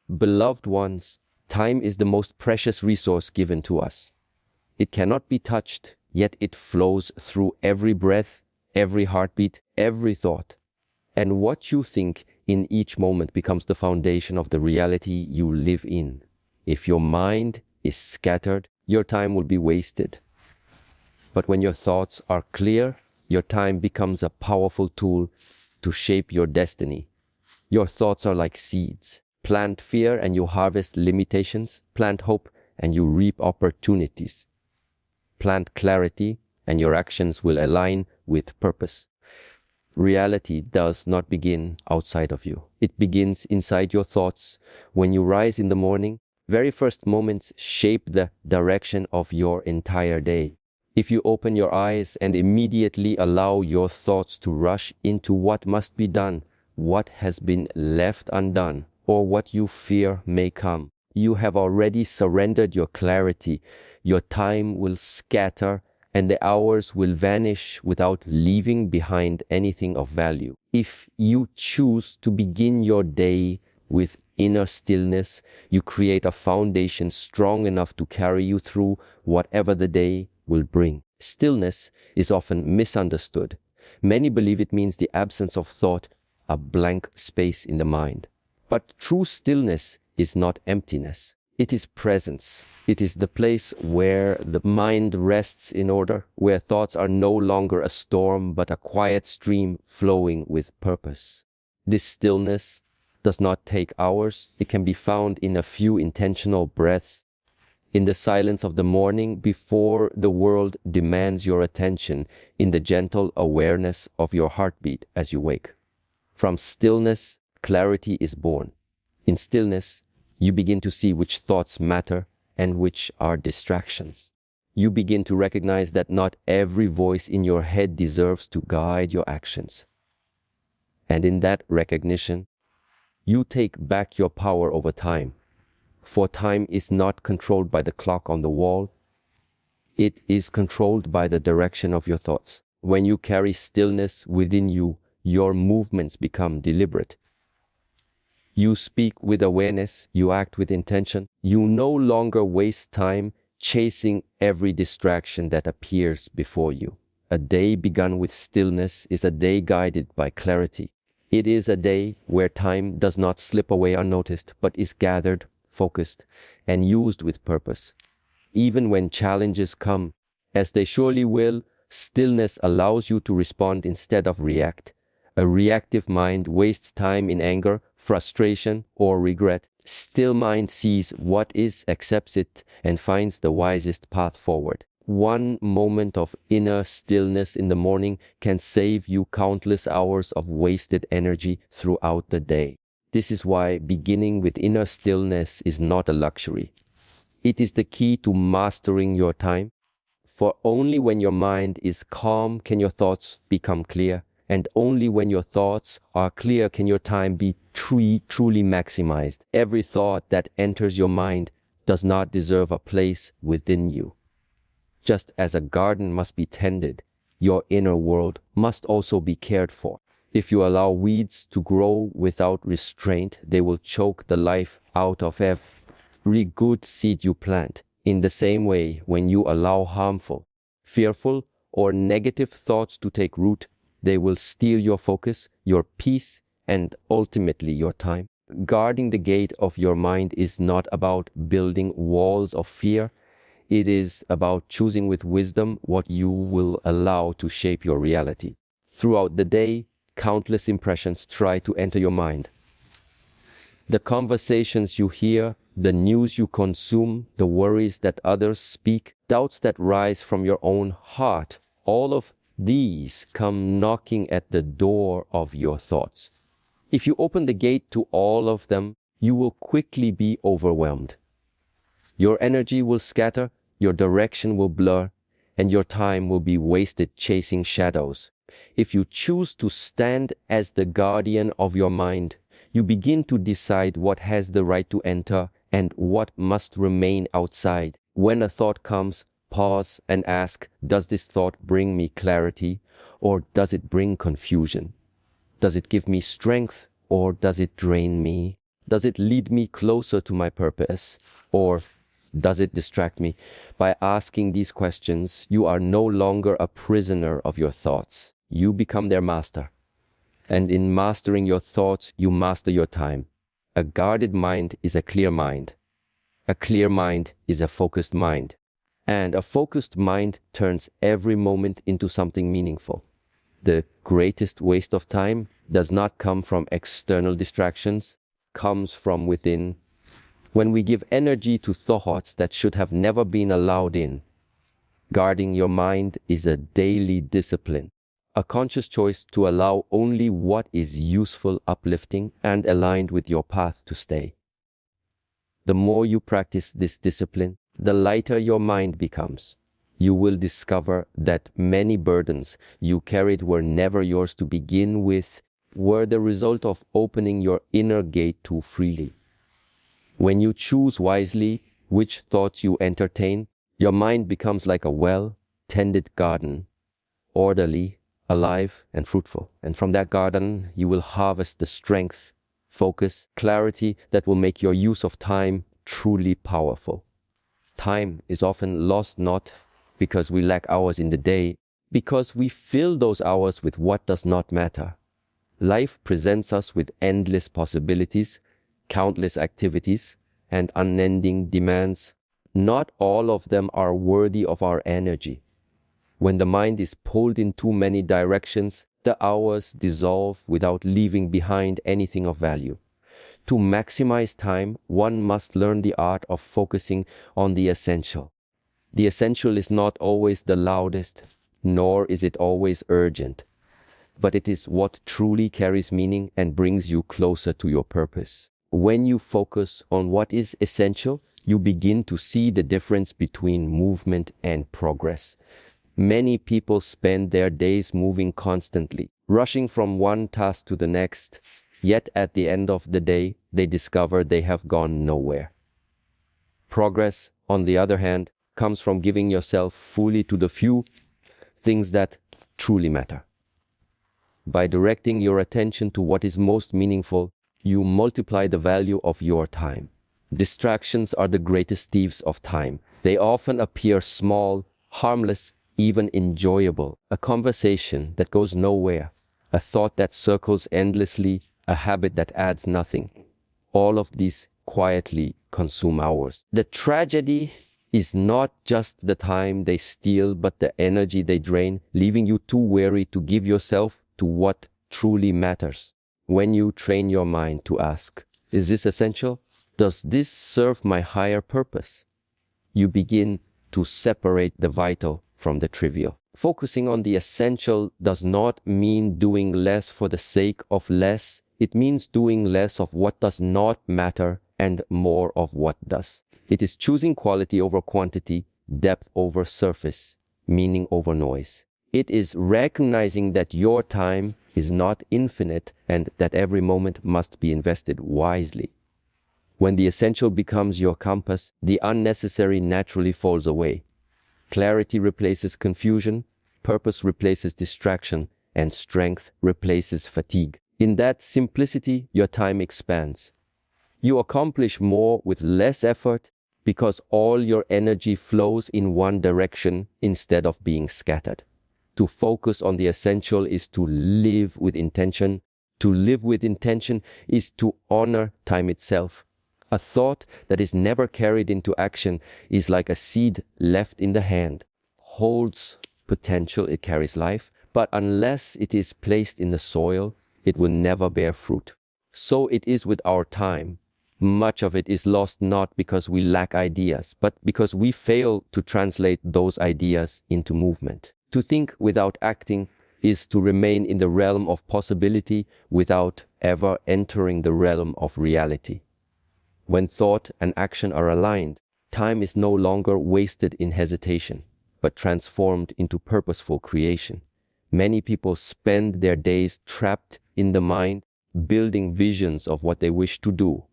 Beloved ones, time is the most precious resource given to us. It cannot be touched, yet it flows through every breath, every heartbeat, every thought. And what you think in each moment becomes the foundation of the reality you live in. If your mind is scattered, your time will be wasted. But when your thoughts are clear, your time becomes a powerful tool to shape your destiny. Your thoughts are like seeds. Plant fear and you harvest limitations. Plant hope and you reap opportunities. Plant clarity and your actions will align with purpose. Reality does not begin outside of you. It begins inside your thoughts. When you rise in the morning, very first moments shape the direction of your entire day. If you open your eyes and immediately allow your thoughts to rush into what must be done, what has been left undone, or what you fear may come, you have already surrendered your clarity. Your time will scatter and the hours will vanish without leaving behind anything of value. If you choose to begin your day with inner stillness, you create a foundation strong enough to carry you through whatever the day will bring. Stillness is often misunderstood. Many believe it means the absence of thought, a blank space in the mind. But true stillness is not emptiness. It is presence. It is the place where the mind rests in order, where thoughts are no longer a storm but a quiet stream flowing with purpose. This stillness does not take hours. It can be found in a few intentional breaths, in the silence of the morning before the world demands your attention, in the gentle awareness of your heartbeat as you wake. From stillness, clarity is born. In stillness, you begin to see which thoughts matter and which are distractions. You begin to recognize that not every voice in your head deserves to guide your actions. And in that recognition, you take back your power over time. For time is not controlled by the clock on the wall. It is controlled by the direction of your thoughts. When you carry stillness within you, your movements become deliberate. You speak with awareness, you act with intention. You no longer waste time chasing every distraction that appears before you. A day begun with stillness is a day guided by clarity. It is a day where time does not slip away unnoticed, but is gathered, focused, and used with purpose. Even when challenges come, as they surely will, stillness allows you to respond instead of react. A reactive mind wastes time in anger, frustration, or regret. Still mind sees what is, accepts it, and finds the wisest path forward. One moment of inner stillness in the morning can save you countless hours of wasted energy throughout the day. This is why beginning with inner stillness is not a luxury. It is the key to mastering your time. For only when your mind is calm can your thoughts become clear. And only when your thoughts are clear can your time be truly maximized. Every thought that enters your mind does not deserve a place within you. Just as a garden must be tended, your inner world must also be cared for. If you allow weeds to grow without restraint, they will choke the life out of every good seed you plant. In the same way, when you allow harmful, fearful, or negative thoughts to take root, they will steal your focus, your peace, and ultimately your time. Guarding the gate of your mind is not about building walls of fear. It is about choosing with wisdom what you will allow to shape your reality. Throughout the day, countless impressions try to enter your mind. The conversations you hear, the news you consume, the worries that others speak, doubts that rise from your own heart, all of these come knocking at the door of your thoughts. If you open the gate to all of them, you will quickly be overwhelmed. Your energy will scatter, your direction will blur, and your time will be wasted chasing shadows. If you choose to stand as the guardian of your mind, you begin to decide what has the right to enter and what must remain outside. When a thought comes, pause and ask, does this thought bring me clarity or does it bring confusion? Does it give me strength or does it drain me? Does it lead me closer to my purpose, or does it distract me? By asking these questions, you are no longer a prisoner of your thoughts. You become their master. And in mastering your thoughts, you master your time. A guarded mind is a clear mind. A clear mind is a focused mind. And a focused mind turns every moment into something meaningful. The greatest waste of time does not come from external distractions, comes from within. When we give energy to thoughts that should have never been allowed in, guarding your mind is a daily discipline, a conscious choice to allow only what is useful, uplifting, and aligned with your path to stay. The more you practice this discipline, the lighter your mind becomes. You will discover that many burdens you carried were never yours to begin with, were the result of opening your inner gate too freely. When you choose wisely which thoughts you entertain, your mind becomes like a well-tended garden, orderly, alive, and fruitful. And from that garden, you will harvest the strength, focus, clarity that will make your use of time truly powerful. Time is often lost not because we lack hours in the day, because we fill those hours with what does not matter. Life presents us with endless possibilities, countless activities, and unending demands. Not all of them are worthy of our energy. When the mind is pulled in too many directions, the hours dissolve without leaving behind anything of value. To maximize time, one must learn the art of focusing on the essential. The essential is not always the loudest, nor is it always urgent, but it is what truly carries meaning and brings you closer to your purpose. When you focus on what is essential, you begin to see the difference between movement and progress. Many people spend their days moving constantly, rushing from one task to the next, yet at the end of the day, they discover they have gone nowhere. Progress, on the other hand, comes from giving yourself fully to the few things that truly matter. By directing your attention to what is most meaningful, you multiply the value of your time. Distractions are the greatest thieves of time. They often appear small, harmless, even enjoyable. A conversation that goes nowhere, a thought that circles endlessly, a habit that adds nothing. All of these quietly consume hours. The tragedy is not just the time they steal, but the energy they drain, leaving you too weary to give yourself to what truly matters. When you train your mind to ask, is this essential? Does this serve my higher purpose? You begin to separate the vital from the trivial. Focusing on the essential does not mean doing less for the sake of less. It means doing less of what does not matter and more of what does. It is choosing quality over quantity, depth over surface, meaning over noise. It is recognizing that your time is not infinite and that every moment must be invested wisely. When the essential becomes your compass, the unnecessary naturally falls away. Clarity replaces confusion, purpose replaces distraction, and strength replaces fatigue. In that simplicity, your time expands. You accomplish more with less effort because all your energy flows in one direction instead of being scattered. To focus on the essential is to live with intention. To live with intention is to honor time itself. A thought that is never carried into action is like a seed left in the hand. Holds potential, it carries life, but unless it is placed in the soil, it will never bear fruit. So it is with our time. Much of it is lost not because we lack ideas, but because we fail to translate those ideas into movement. To think without acting is to remain in the realm of possibility without ever entering the realm of reality. When thought and action are aligned, time is no longer wasted in hesitation, but transformed into purposeful creation. Many people spend their days trapped in the mind, building visions of what they wish to do,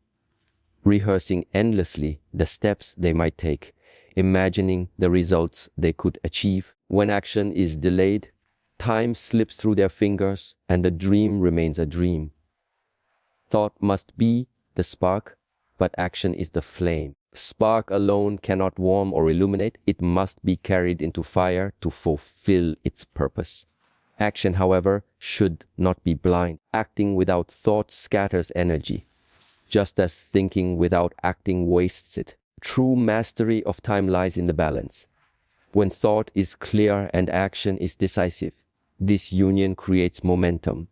rehearsing endlessly the steps they might take, imagining the results they could achieve. When action is delayed, time slips through their fingers and the dream remains a dream. Thought must be the the spark, but action is the flame. Spark alone cannot warm or illuminate. It must be carried into fire to fulfill its purpose. Action, however, should not be blind. Acting without thought scatters energy, just as thinking without acting wastes it. True mastery of time lies in the balance. When thought is clear and action is decisive, this union creates momentum.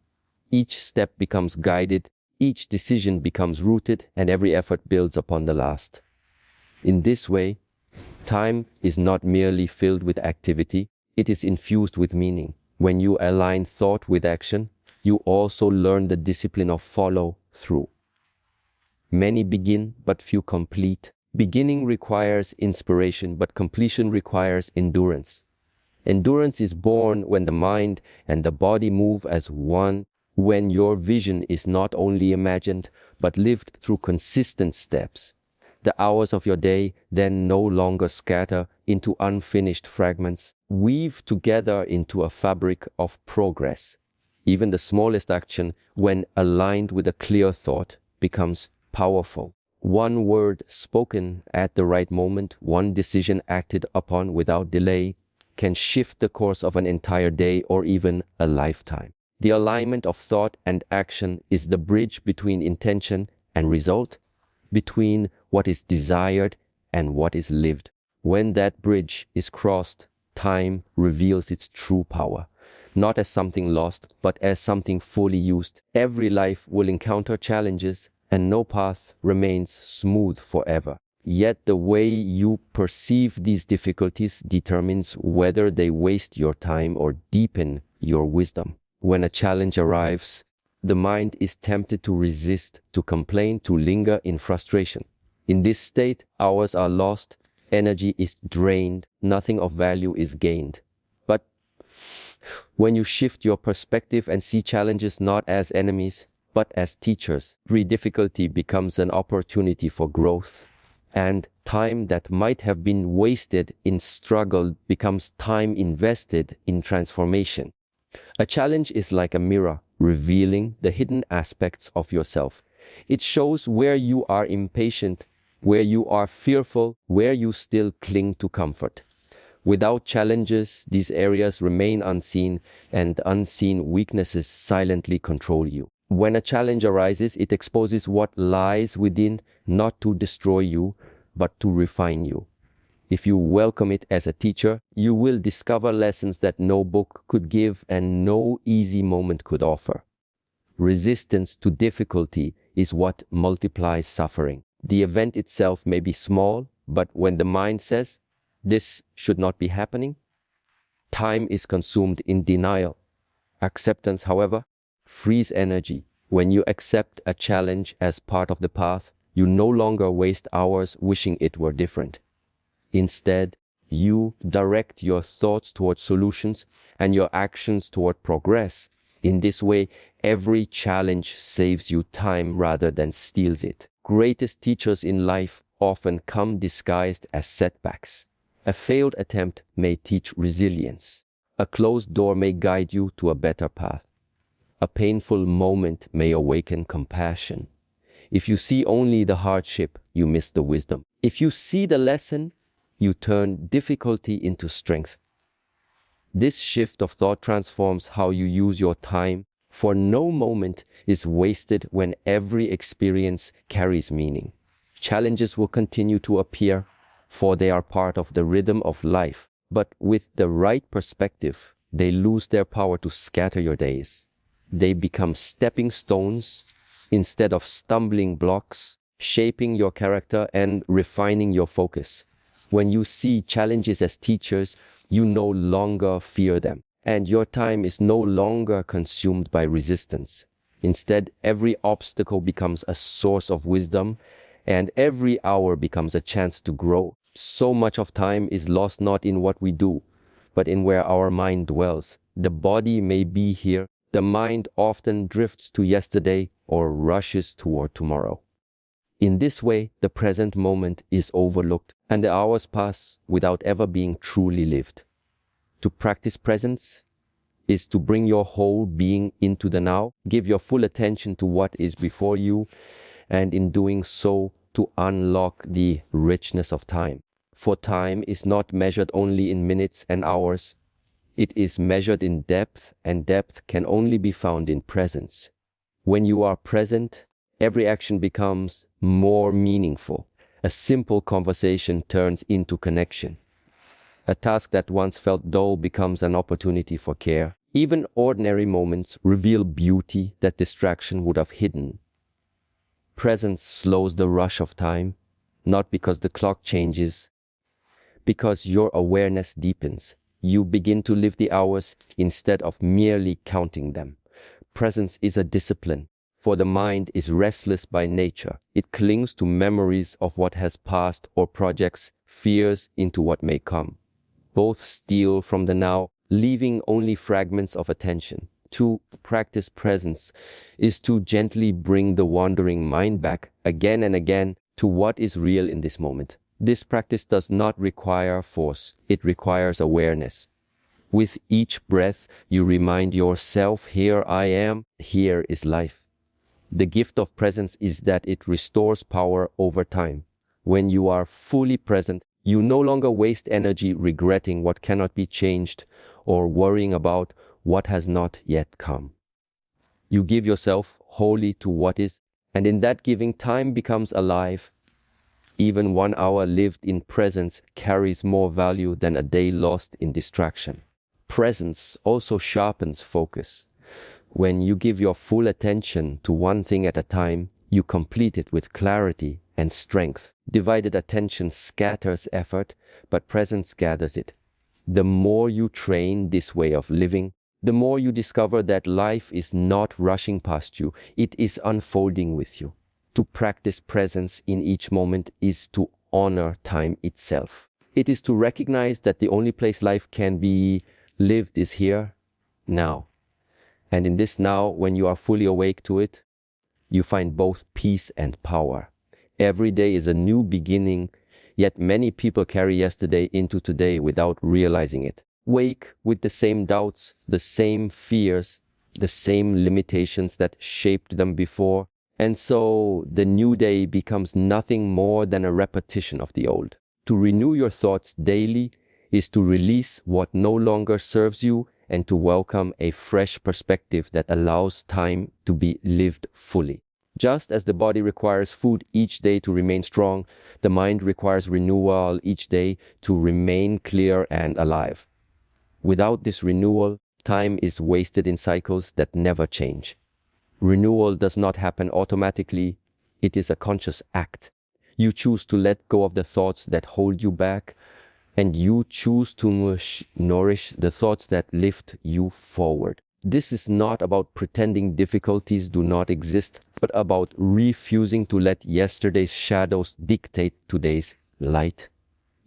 Each step becomes guided, each decision becomes rooted, and every effort builds upon the last. In this way, time is not merely filled with activity, it is infused with meaning. When you align thought with action, you also learn the discipline of follow through. Many begin, but few complete. Beginning requires inspiration, but completion requires endurance. Endurance is born when the mind and the body move as one, when your vision is not only imagined, but lived through consistent steps. The hours of your day then no longer scatter into unfinished fragments, weave together into a fabric of progress. Even the smallest action, when aligned with a clear thought, becomes powerful. One word spoken at the right moment, one decision acted upon without delay, can shift the course of an entire day or even a lifetime. The alignment of thought and action is the bridge between intention and result, between what is desired and what is lived. When that bridge is crossed, time reveals its true power, not as something lost, but as something fully used. Every life will encounter challenges, and no path remains smooth forever. Yet the way you perceive these difficulties determines whether they waste your time or deepen your wisdom. When a challenge arrives, the mind is tempted to resist, to complain, to linger in frustration. In this state, hours are lost, energy is drained, nothing of value is gained. But when you shift your perspective and see challenges not as enemies, but as teachers, every difficulty becomes an opportunity for growth, and time that might have been wasted in struggle becomes time invested in transformation. A challenge is like a mirror, revealing the hidden aspects of yourself. It shows where you are impatient, where you are fearful, where you still cling to comfort. Without challenges, these areas remain unseen, and unseen weaknesses silently control you. When a challenge arises, it exposes what lies within, not to destroy you, but to refine you. If you welcome it as a teacher, you will discover lessons that no book could give and no easy moment could offer. Resistance to difficulty is what multiplies suffering. The event itself may be small, but when the mind says, "This should not be happening," time is consumed in denial. Acceptance, however, frees energy. When you accept a challenge as part of the path, you no longer waste hours wishing it were different. Instead, you direct your thoughts toward solutions and your actions toward progress. In this way, every challenge saves you time rather than steals it. Greatest teachers in life often come disguised as setbacks. A failed attempt may teach resilience. A closed door may guide you to a better path. A painful moment may awaken compassion. If you see only the hardship, you miss the wisdom. If you see the lesson, you turn difficulty into strength. This shift of thought transforms how you use your time, for no moment is wasted when every experience carries meaning. Challenges will continue to appear, for they are part of the rhythm of life. But with the right perspective, they lose their power to scatter your days. They become stepping stones instead of stumbling blocks, shaping your character and refining your focus. When you see challenges as teachers, you no longer fear them, and your time is no longer consumed by resistance. Instead, every obstacle becomes a source of wisdom, and every hour becomes a chance to grow. So much of time is lost not in what we do, but in where our mind dwells. The body may be here, the mind often drifts to yesterday or rushes toward tomorrow. In this way, the present moment is overlooked, and the hours pass without ever being truly lived. To practice presence is to bring your whole being into the now, give your full attention to what is before you, and in doing so, to unlock the richness of time. For time is not measured only in minutes and hours. It is measured in depth, and depth can only be found in presence. When you are present, every action becomes more meaningful. A simple conversation turns into connection. A task that once felt dull becomes an opportunity for care. Even ordinary moments reveal beauty that distraction would have hidden. Presence slows the rush of time, not because the clock changes, because your awareness deepens. You begin to live the hours instead of merely counting them. Presence is a discipline, for the mind is restless by nature. It clings to memories of what has passed or projects fears into what may come. Both steal from the now, leaving only fragments of attention. To practice presence is to gently bring the wandering mind back again and again to what is real in this moment. This practice does not require force, it requires awareness. With each breath, you remind yourself, here I am, here is life. The gift of presence is that it restores power over time. When you are fully present, you no longer waste energy regretting what cannot be changed or worrying about what has not yet come. You give yourself wholly to what is, and in that giving, time becomes alive. Even 1 hour lived in presence carries more value than a day lost in distraction. Presence also sharpens focus. When you give your full attention to one thing at a time, you complete it with clarity and strength. Divided attention scatters effort, but presence gathers it. The more you train this way of living, the more you discover that life is not rushing past you, it is unfolding with you. To practice presence in each moment is to honor time itself. It is to recognize that the only place life can be lived is here, now. And in this now, when you are fully awake to it, you find both peace and power. Every day is a new beginning, yet many people carry yesterday into today without realizing it. Wake with the same doubts, the same fears, the same limitations that shaped them before, and so the new day becomes nothing more than a repetition of the old. To renew your thoughts daily is to release what no longer serves you and to welcome a fresh perspective that allows time to be lived fully. Just as the body requires food each day to remain strong, the mind requires renewal each day to remain clear and alive. Without this renewal, time is wasted in cycles that never change. Renewal does not happen automatically. It is a conscious act. You choose to let go of the thoughts that hold you back, and you choose to nourish the thoughts that lift you forward. This is not about pretending difficulties do not exist, but about refusing to let yesterday's shadows dictate today's light.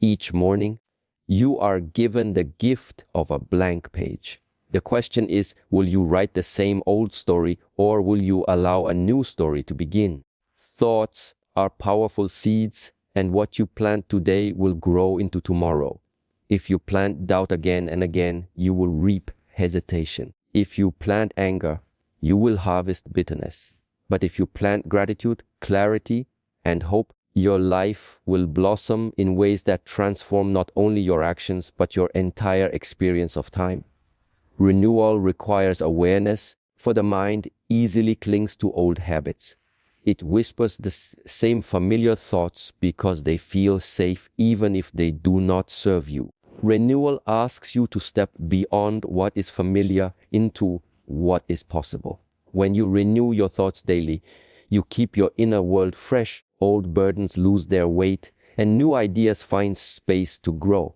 Each morning, you are given the gift of a blank page. The question is, will you write the same old story, or will you allow a new story to begin? Thoughts are powerful seeds, and what you plant today will grow into tomorrow. If you plant doubt again and again, you will reap hesitation. If you plant anger, you will harvest bitterness. But if you plant gratitude, clarity, and hope, your life will blossom in ways that transform not only your actions, but your entire experience of time. Renewal requires awareness, for the mind easily clings to old habits. It whispers the same familiar thoughts because they feel safe even if they do not serve you. Renewal asks you to step beyond what is familiar into what is possible. When you renew your thoughts daily, you keep your inner world fresh, old burdens lose their weight, and new ideas find space to grow.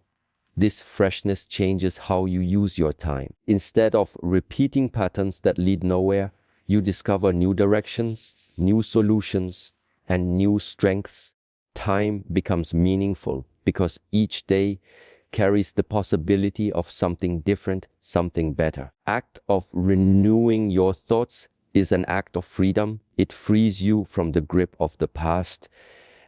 This freshness changes how you use your time. Instead of repeating patterns that lead nowhere, you discover new directions, new solutions, and new strengths. Time becomes meaningful because each day carries the possibility of something different, something better. Act of renewing your thoughts is an act of freedom. It frees you from the grip of the past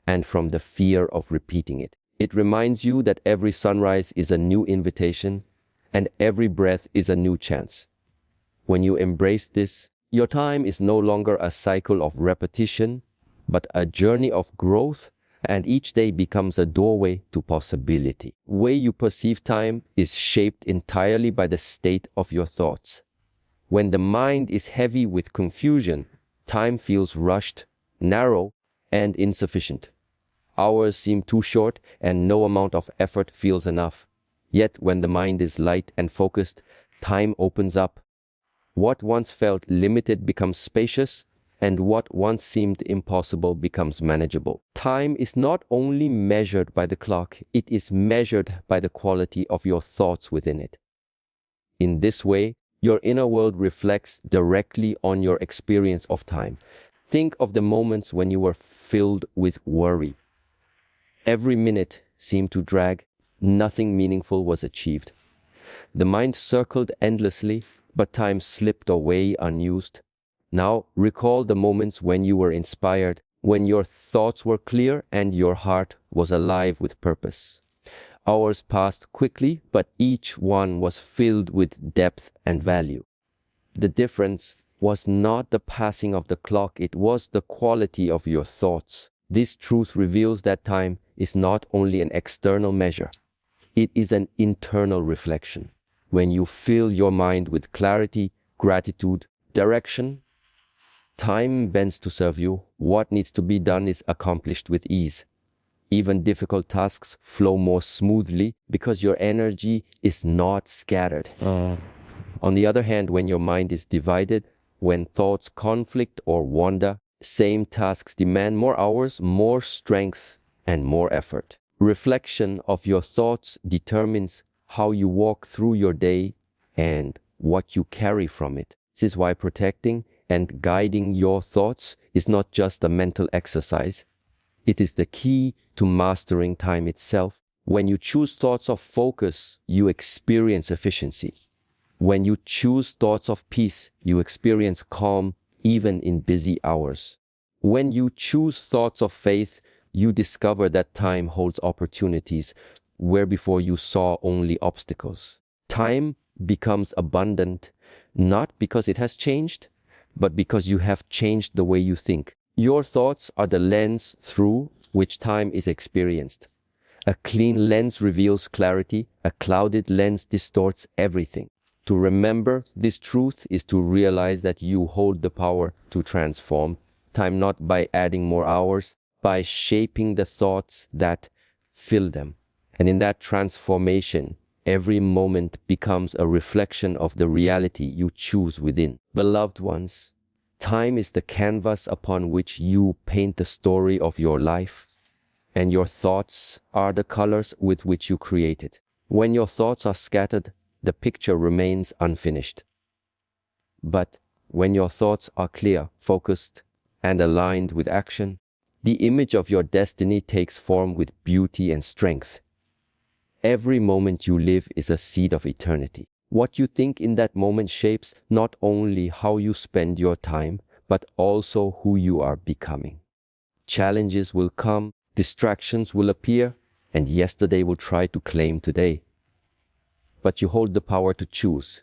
and from the fear of repeating it. It reminds you that every sunrise is a new invitation and every breath is a new chance. When you embrace this, your time is no longer a cycle of repetition, but a journey of growth, and each day becomes a doorway to possibility. The way you perceive time is shaped entirely by the state of your thoughts. When the mind is heavy with confusion, time feels rushed, narrow, and insufficient. Hours seem too short, and no amount of effort feels enough. Yet when the mind is light and focused, time opens up. What once felt limited becomes spacious, and what once seemed impossible becomes manageable. Time is not only measured by the clock, it is measured by the quality of your thoughts within it. In this way, your inner world reflects directly on your experience of time. Think of the moments when you were filled with worry. Every minute seemed to drag, nothing meaningful was achieved. The mind circled endlessly, but time slipped away unused. Now recall the moments when you were inspired, when your thoughts were clear and your heart was alive with purpose. Hours passed quickly, but each one was filled with depth and value. The difference was not the passing of the clock, it was the quality of your thoughts. This truth reveals that time is not only an external measure, it is an internal reflection. When you fill your mind with clarity, gratitude, direction, time bends to serve you. What needs to be done is accomplished with ease. Even difficult tasks flow more smoothly because your energy is not scattered. On the other hand, when your mind is divided, when thoughts conflict or wander, same tasks demand more hours, more strength, and more effort. Reflection of your thoughts determines how you walk through your day and what you carry from it. This is why protecting and guiding your thoughts is not just a mental exercise. It is the key to mastering time itself. When you choose thoughts of focus, you experience efficiency. When you choose thoughts of peace, you experience calm even in busy hours. When you choose thoughts of faith, you discover that time holds opportunities where before you saw only obstacles. Time becomes abundant not because it has changed, but because you have changed the way you think. Your thoughts are the lens through which time is experienced. A clean lens reveals clarity, a clouded lens distorts everything. To remember this truth is to realize that you hold the power to transform time not by adding more hours, by shaping the thoughts that fill them. And in that transformation, every moment becomes a reflection of the reality you choose within. Beloved ones, time is the canvas upon which you paint the story of your life, and your thoughts are the colors with which you create it. When your thoughts are scattered, the picture remains unfinished. But when your thoughts are clear, focused, and aligned with action, the image of your destiny takes form with beauty and strength. Every moment you live is a seed of eternity. What you think in that moment shapes not only how you spend your time, but also who you are becoming. Challenges will come, distractions will appear, and yesterday will try to claim today. But you hold the power to choose.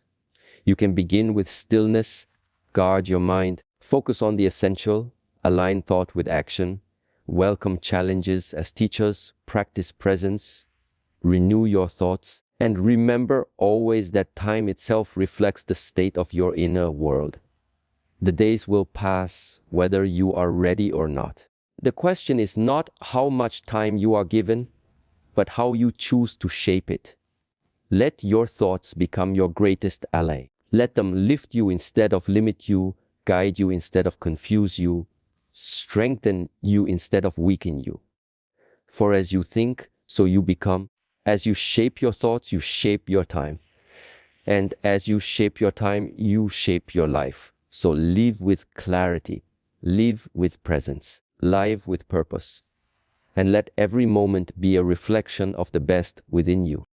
You can begin with stillness, guard your mind, focus on the essential, align thought with action, welcome challenges as teachers, practice presence, renew your thoughts, and remember always that time itself reflects the state of your inner world. The days will pass whether you are ready or not. The question is not how much time you are given, but how you choose to shape it. Let your thoughts become your greatest ally. Let them lift you instead of limit you, guide you instead of confuse you, strengthen you instead of weaken you. For as you think, so you become. As you shape your thoughts, you shape your time. And as you shape your time, you shape your life. So live with clarity, live with presence, live with purpose. And let every moment be a reflection of the best within you.